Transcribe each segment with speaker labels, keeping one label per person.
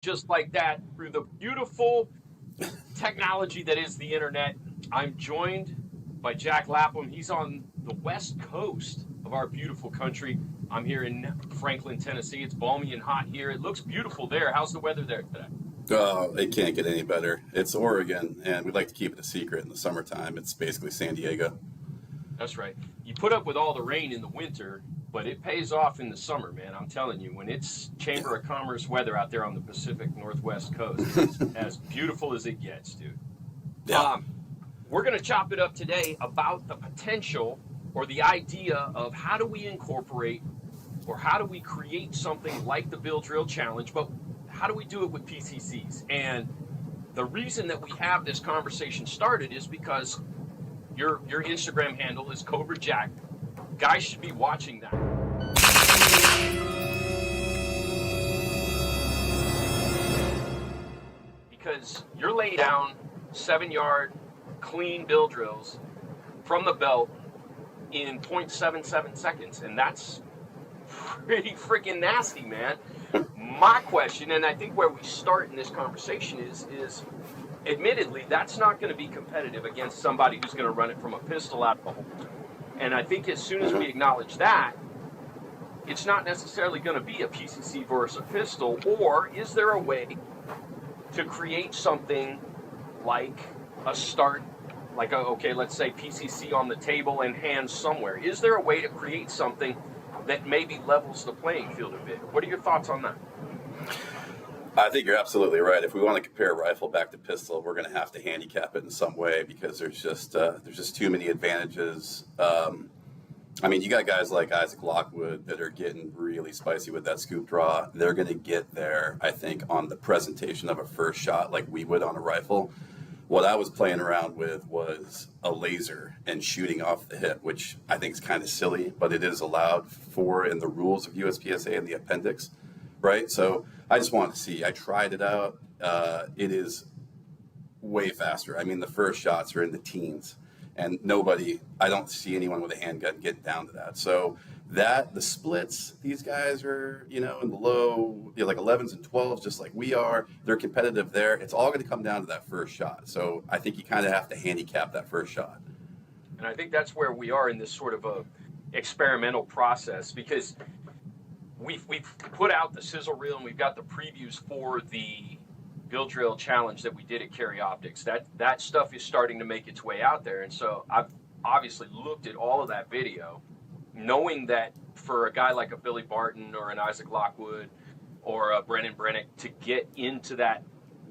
Speaker 1: just like that through the beautiful technology that is the internet. I'm joined by Jack Lapham. He's on the west coast of our beautiful country. I'm here in Franklin, Tennessee. It's balmy and hot here. It looks beautiful there. How's the weather there today?
Speaker 2: Oh, it can't get any better. It's Oregon, and we'd like to keep it a secret in the summertime. It's basically San Diego.
Speaker 1: That's right. You put up with all the rain in the winter, but it pays off in the summer, man. I'm telling you, when it's Chamber of Commerce weather out there on the Pacific Northwest coast, it's as beautiful as it gets, dude.
Speaker 2: Yeah.
Speaker 1: We're going to chop it up today about the potential or the idea of how do we incorporate or how do we create something like the Bill Drill Challenge, but how do we do it with PCCs? And the reason that we have this conversation started is because your Instagram handle is Cobra Jack. Guys should be watching that. Because you're laying down 7-yard clean bill drills from the belt in 0.77 seconds, and that's pretty freaking nasty, man. My question, and I think where we start in this conversation is admittedly, that's not going to be competitive against somebody who's going to run it from a pistol out of the holster. And I think as soon as we acknowledge that, it's not necessarily going to be a PCC versus a pistol, or is there a way to create something like a start, like okay, let's say PCC on the table and hands somewhere. Is there a way to create something that maybe levels the playing field a bit? What are your thoughts on that?
Speaker 2: I think you're absolutely right. If we want to compare rifle back to pistol, we're going to have to handicap it in some way because there's just too many advantages. I mean, you got guys like Isaac Lockwood that are getting really spicy with that scoop draw. They're going to get there, I think, on the presentation of a first shot like we would on a rifle. What I was playing around with was a laser and shooting off the hip, which I think is kind of silly, but it is allowed for in the rules of USPSA and the appendix, right? So I just wanted to see. I tried it out. It is way faster. I mean, the first shots are in the teens, and I don't see anyone with a handgun getting down to that. So the splits, these guys are, in the low, like 11s and 12s, just like we are. They're competitive there. It's all going to come down to that first shot. So I think you kind of have to handicap that first shot.
Speaker 1: And I think that's where we are in this sort of a experimental process, because we've put out the sizzle reel and we've got the previews for the Bill Drill Challenge that we did at Carry Optics. That stuff is starting to make its way out there. And so I've obviously looked at all of that video, knowing that for a guy like a Billy Barton or an Isaac Lockwood or a Brennan Brennick to get into that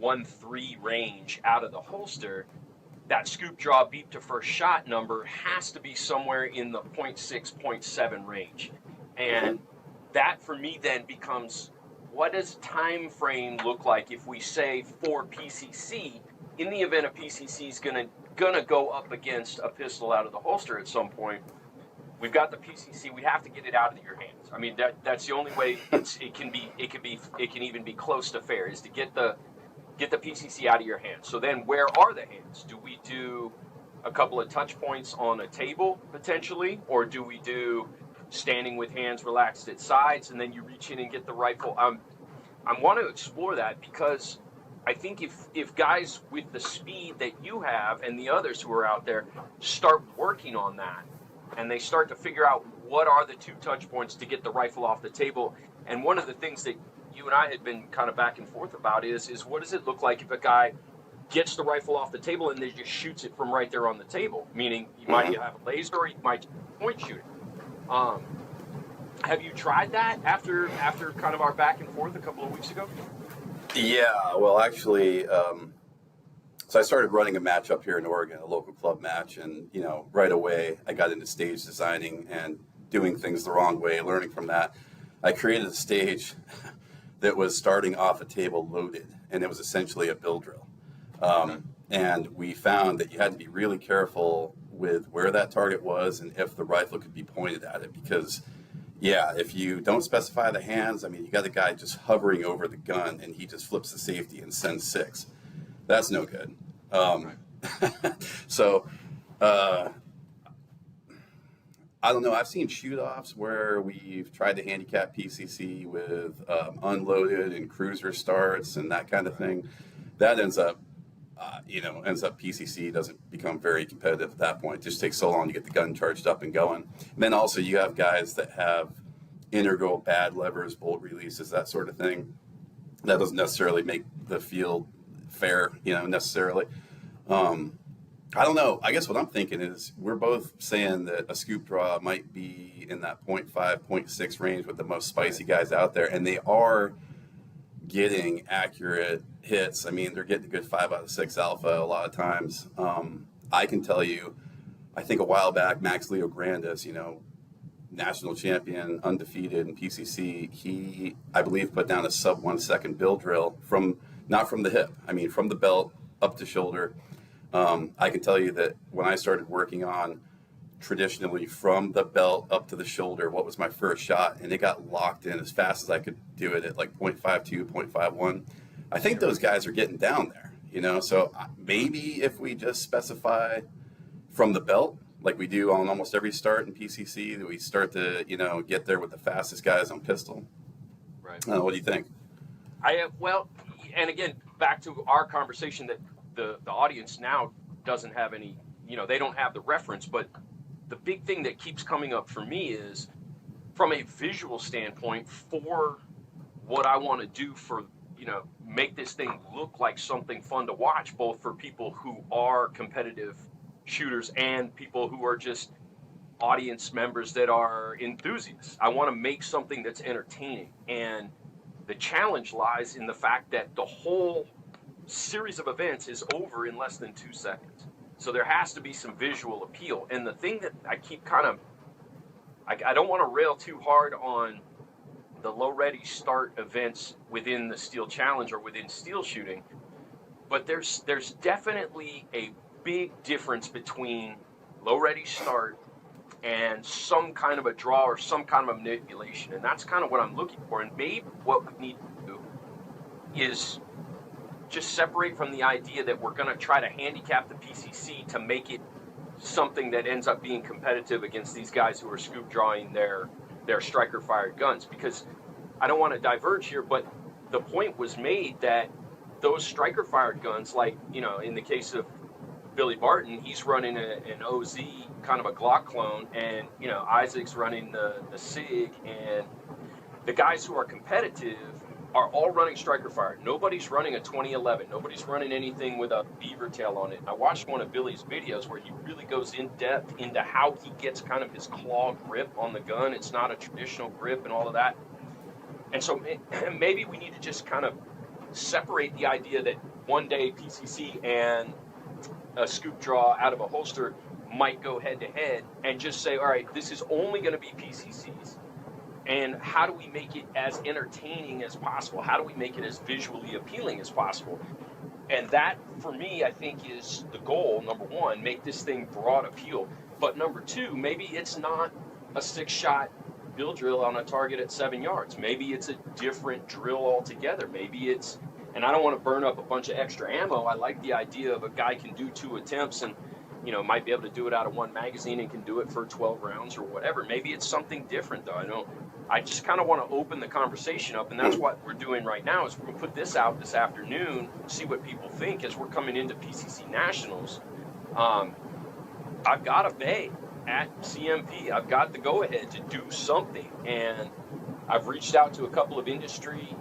Speaker 1: 1-3 range out of the holster, that scoop draw beep to first shot number has to be somewhere in the 0.6, 0.7 range. And that for me then becomes, what does time frame look like if we say for PCC, in the event a PCC is gonna go up against a pistol out of the holster at some point? We've got the PCC. We have to get it out of your hands. I mean, that's the only way it can even be close to fair, is to get the PCC out of your hands. So then, where are the hands? Do we do a couple of touch points on a table potentially, or do we do standing with hands relaxed at sides and then you reach in and get the rifle? I want to explore that, because I think if guys with the speed that you have and the others who are out there start working on that, and they start to figure out what are the two touch points to get the rifle off the table. And one of the things that you and I had been kind of back and forth about is what does it look like if a guy gets the rifle off the table and then just shoots it from right there on the table? Meaning you might have a laser, or you might point shoot it. Have you tried that after kind of our back and forth a couple of weeks ago?
Speaker 2: Yeah, well, actually, so I started running a match up here in Oregon, a local club match, and right away I got into stage designing and doing things the wrong way, learning from that. I created a stage that was starting off a table loaded, and it was essentially a bill drill. And we found that you had to be really careful with where that target was and if the rifle could be pointed at it, because if you don't specify the hands, I mean, you got a guy just hovering over the gun and he just flips the safety and sends 6. That's no good. So I don't know. I've seen shoot-offs where we've tried to handicap PCC with unloaded and cruiser starts and that kind of thing. That ends up PCC doesn't become very competitive at that point. It just takes so long to get the gun charged up and going. And then also you have guys that have integral bad levers, bolt releases, that sort of thing. That doesn't necessarily make the field fair, necessarily. I don't know. I guess what I'm thinking is we're both saying that a scoop draw might be in that 0.5, 0.6 range with the most spicy guys out there, and they are getting accurate hits. I mean, they're getting a good 5 out of 6 alpha a lot of times. I can tell you, I think a while back, Max Leo Grandis, national champion, undefeated in PCC, he, I believe, put down a sub 1 second bill drill not from the hip, I mean, from the belt up to shoulder. I can tell you that when I started working on traditionally from the belt up to the shoulder, what was my first shot, and it got locked in as fast as I could do it at like 0.52, 0.51. I think those guys are getting down there, so maybe if we just specify from the belt, like we do on almost every start in PCC, that we start to, get there with the fastest guys on pistol.
Speaker 1: Right.
Speaker 2: What do you think?
Speaker 1: Well, and again, back to our conversation that the audience now doesn't have any, they don't have the reference, but the big thing that keeps coming up for me is from a visual standpoint for what I want to do for, make this thing look like something fun to watch, both for people who are competitive shooters and people who are just audience members that are enthusiasts. I want to make something that's entertaining. And the challenge lies in the fact that the whole series of events is over in less than 2 seconds. So there has to be some visual appeal. And the thing that I keep I don't want to rail too hard on the low ready start events within the steel challenge or within steel shooting, but there's definitely a big difference between low ready start and some kind of a draw or some kind of a manipulation. And that's kind of what I'm looking for. And maybe what we need to do is just separate from the idea that we're going to try to handicap the PCC to make it something that ends up being competitive against these guys who are scoop drawing their striker fired guns. Because I don't want to diverge here, but the point was made that those striker fired guns, like, in the case of Billy Barton, he's running an OZ, kind of a Glock clone, and, Isaac's running the SIG, and the guys who are competitive are all running striker fire. Nobody's running a 2011. Nobody's running anything with a beaver tail on it. I watched one of Billy's videos where he really goes in depth into how he gets kind of his claw grip on the gun. It's not a traditional grip and all of that. And so maybe we need to just kind of separate the idea that one day PCC and a scoop draw out of a holster might go head to head, and just say, all right, this is only going to be PCCs. And how do we make it as entertaining as possible? How do we make it as visually appealing as possible? And that, for me, I think is the goal. Number one, make this thing broad appeal. But number two, maybe it's not a 6-shot bill drill on a target at 7 yards. Maybe it's a different drill altogether. Maybe it's, and I don't want to burn up a bunch of extra ammo. I like the idea of a guy can do 2 attempts and, might be able to do it out of 1 magazine and can do it for 12 rounds or whatever. Maybe it's something different, though. I just kind of want to open the conversation up, and that's what we're doing right now. Is we're going to put this out this afternoon, see what people think as we're coming into PCC Nationals. I've got a bay at CMP. I've got the go-ahead to do something, and I've reached out to a couple of industry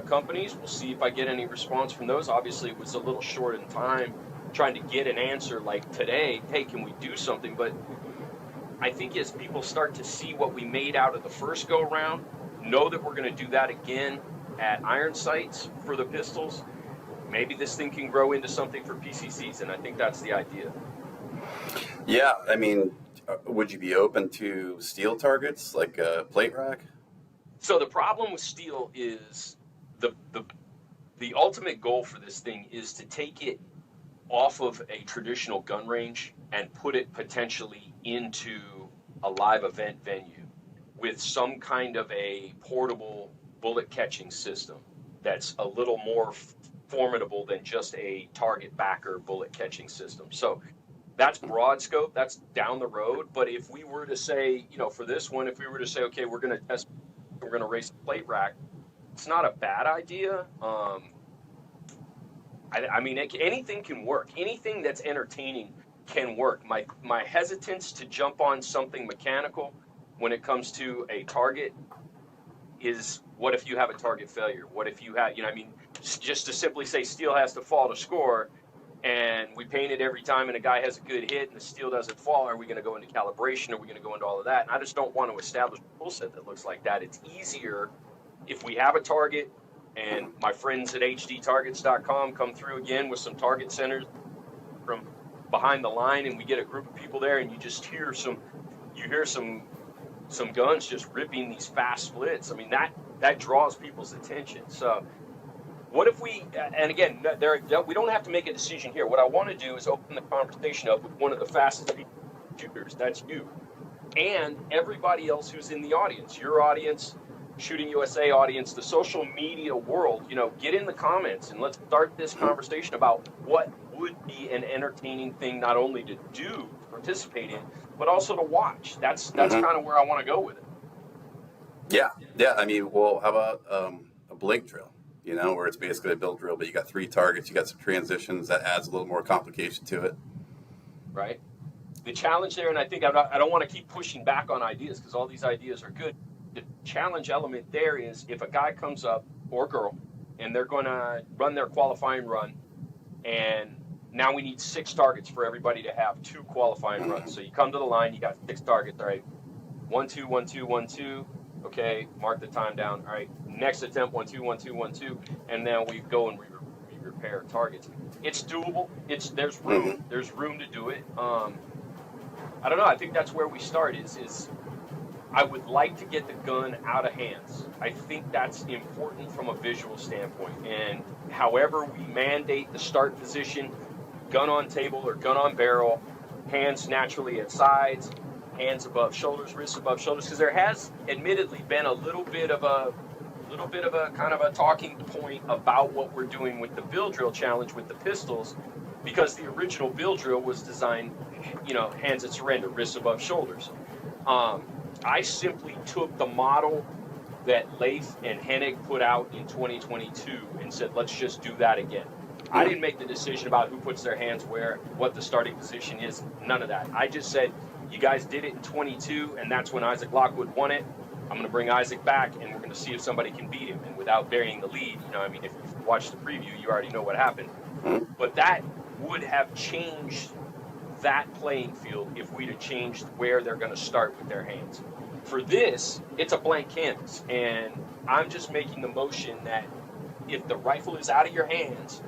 Speaker 1: companies. We'll see if I get any response from those. Obviously, it was a little short in time trying to get an answer like today, hey, can we do something? But I think as people start to see what we made out of the first go-round, know that we're going to do that again at iron sights for the pistols, maybe this thing can grow into something for PCCs, and I think that's the idea.
Speaker 2: Yeah, I mean, would you be open to steel targets, like a plate rack?
Speaker 1: So the problem with steel is the ultimate goal for this thing is to take it off of a traditional gun range and put it potentially into a live event venue with some kind of a portable bullet catching system that's a little more formidable than just a target backer bullet catching system. So That's broad scope, that's down the road. But if we were to say, for this one, if we were to say, okay, we're going to race a plate rack, it's not a bad idea. I mean, anything can work. Anything that's entertaining can work. My hesitance to jump on something mechanical when it comes to a target is, what if you have a target failure? What if you have, just to simply say steel has to fall to score, and we paint it every time and a guy has a good hit and the steel doesn't fall, are we going to go into calibration? Are we going to go into all of that? And I just don't want to establish a rule set that looks like that. It's easier if we have a target, and my friends at hdtargets.com come through again with some target centers from behind the line, and we get a group of people there, and you just hear some guns just ripping these fast splits. I mean, that draws people's attention. So what if we, and again, we don't have to make a decision here. What I want to do is open the conversation up with one of the fastest shooters, that's you, and everybody else who's in the audience, your audience, Shooting USA audience, the social media world. Get in the comments and let's start this conversation about what would be an entertaining thing, not only to do, to participate in, but also to watch. That's kind of where I want to go with it.
Speaker 2: Yeah. I mean, well, how about a blig drill? Where it's basically a build drill, but you got 3 targets, you got some transitions, that adds a little more complication to it.
Speaker 1: Right. The challenge there, and I think I don't want to keep pushing back on ideas because all these ideas are good. The challenge element there is if a guy comes up, or girl, and they're going to run their qualifying run, and now we need 6 targets for everybody to have 2 qualifying runs. So you come to the line, you got 6 targets. All right, 1 2 1 2 1 2. Okay, mark the time down. All right, next attempt 1 2 1 2 1 2, and then we go and we repair targets. It's doable. There's room. There's room to do it. I don't know. I think that's where we start. Is I would like to get the gun out of hands. I think that's important from a visual standpoint. And however we mandate the start position, gun on table or gun on barrel, hands naturally at sides, hands above shoulders, wrists above shoulders, because there has admittedly been a little bit of a kind of a talking point about what we're doing with the Bill Drill Challenge with the pistols, because the original Bill Drill was designed, hands at surrender, wrists above shoulders. I simply took the model that Lath and Hennig put out in 2022 and said, let's just do that again. I didn't make the decision about who puts their hands where, what the starting position is, none of that. I just said, you guys did it in 22, and that's when Isaac Lockwood won it. I'm going to bring Isaac back, and we're going to see if somebody can beat him. And without burying the lead, if you watch the preview, you already know what happened. But that would have changed that playing field if we'd have changed where they're going to start with their hands. For this, it's a blank canvas, and I'm just making the motion that if the rifle is out of your hands,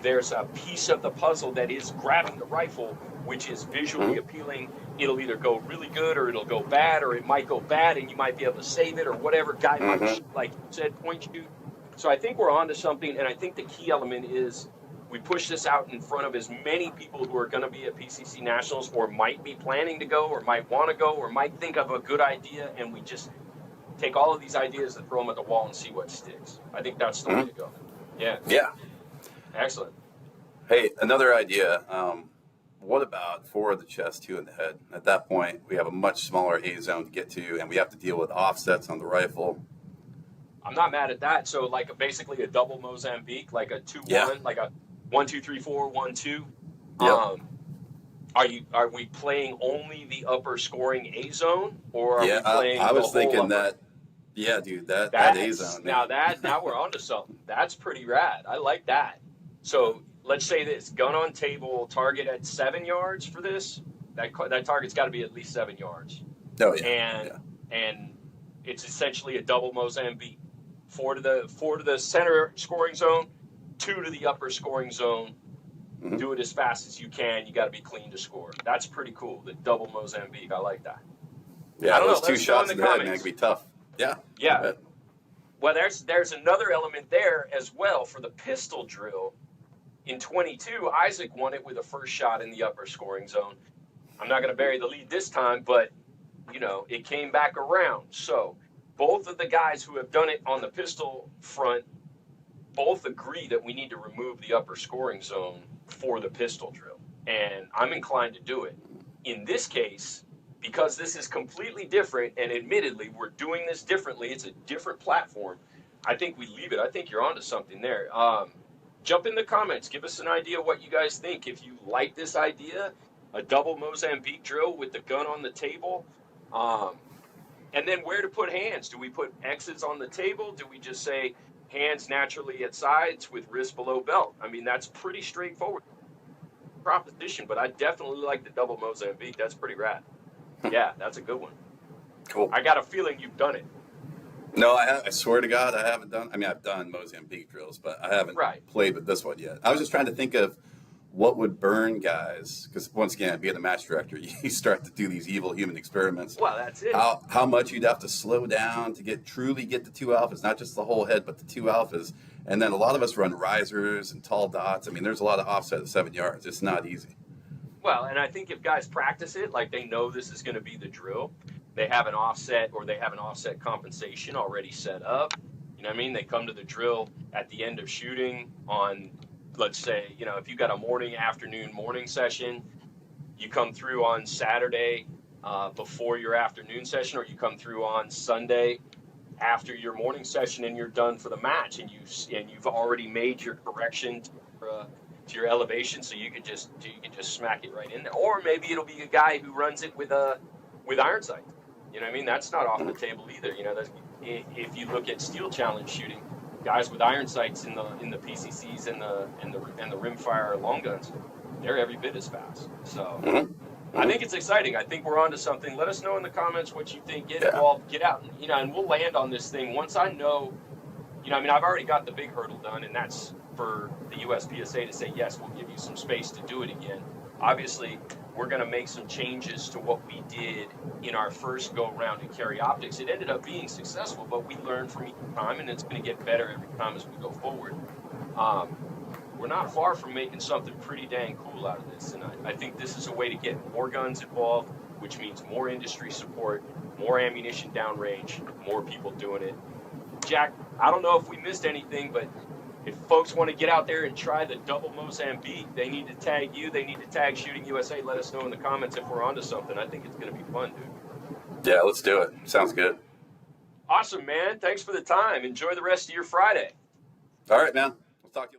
Speaker 1: there's a piece of the puzzle that is grabbing the rifle, which is visually appealing. It'll either go really good or it'll go bad, or it might go bad and you might be able to save it, or whatever. Guy might, like you said, point shoot. So I think we're onto something, and I think the key element is we push this out in front of as many people who are going to be at PCC Nationals, or might be planning to go, or might want to go, or might think of a good idea, and we just take all of these ideas and throw them at the wall and see what sticks. I think that's the way to go. Yeah. Excellent.
Speaker 2: Hey, another idea. What about 4 in the chest, 2 in the head? At that point, we have a much smaller A zone to get to, and we have to deal with offsets on the rifle.
Speaker 1: I'm not mad at that. So, like basically a double Mozambique, like a 2-1, like a 1 2 3 4 1 2.
Speaker 2: Yep.
Speaker 1: Are we playing only the upper scoring A zone, or are we playing?
Speaker 2: I was thinking that. Yeah, dude, that A zone.
Speaker 1: Now we're onto something. That's pretty rad. I like that. So let's say this: gun on table, target at 7 yards for this. That target's got to be at least 7 yards.
Speaker 2: Oh yeah.
Speaker 1: And it's essentially a double Mozambique. 4 to the center scoring zone, 2 to the upper scoring zone. Do it as fast as you can. You got to be clean to score. That's pretty cool. The double Mozambique. I like that.
Speaker 2: Yeah, those 2 shots in the head, man, can be tough. Yeah.
Speaker 1: Well, there's another element there as well for the pistol drill. In 22, Isaac won it with a first shot in the upper scoring zone. I'm not going to bury the lead this time, but it came back around. So both of the guys who have done it on the pistol front both agree that we need to remove the upper scoring zone for the pistol drill. and I'm inclined to do it. In this case, because this is completely different, and admittedly, we're doing this differently, it's a different platform, I think we leave it. I think you're onto something there. Jump in the comments. Give us an idea what you guys think. If you like this idea, a double Mozambique drill with the gun on the table, and then where to put hands. Do we put X's on the table? Do we just say hands naturally at sides with wrist below belt? I mean, that's pretty straightforward proposition, but I definitely like the double Mozambique. That's pretty rad. Yeah, that's a good one.
Speaker 2: Cool.
Speaker 1: I got a feeling you've done it.
Speaker 2: No, I swear to God, I haven't done. I mean, I've done Mozambique drills, but I haven't played with this one yet. I was just trying to think of what would burn guys, because once again, being a match director, you start to do these evil human experiments.
Speaker 1: Well, that's it.
Speaker 2: How much you'd have to slow down to truly get the two alphas, not just the whole head, but the two alphas. And then a lot of us run risers and tall dots. I mean, there's a lot of offset at 7 yards. It's not easy.
Speaker 1: Well, and I think if guys practice it, like they know this is going to be the drill, they have an offset or they have an offset compensation already set up. You know what I mean? They come to the drill at the end of shooting on, let's say, you know, if you got a morning session, you come through on Saturday before your afternoon session, or you come through on Sunday after your morning session, and you're done for the match, and you've already made your correction to your elevation, so you could just smack it right in there. Or maybe it'll be a guy who runs it with iron sights. You know what I mean? That's not off the table either. You know, if you look at steel challenge shooting, guys with iron sights in the PCCs and the rimfire long guns, they're every bit as fast. So I think it's exciting. I think we're onto something. Let us know in the comments what you think. Get involved, get out, you know, and we'll land on this thing once I know. You know, I mean, I've already got the big hurdle done, and that's for the USPSA to say, yes, we'll give you some space to do it again. Obviously, we're going to make some changes to what we did in our first go-round in carry optics. It ended up being successful, but we learned from each time, and it's going to get better every time as we go forward. We're not far from making something pretty dang cool out of this, and I think this is a way to get more guns involved, which means more industry support, more ammunition downrange, more people doing it. Jack, I don't know if we missed anything, but if folks want to get out there and try the double Mozambique, they need to tag you. They need to tag Shooting USA. Let us know in the comments if we're onto something. I think it's going to be fun, dude.
Speaker 2: Yeah, let's do it. Sounds good.
Speaker 1: Awesome, man. Thanks for the time. Enjoy the rest of your Friday.
Speaker 2: All right, man. We'll talk to you later.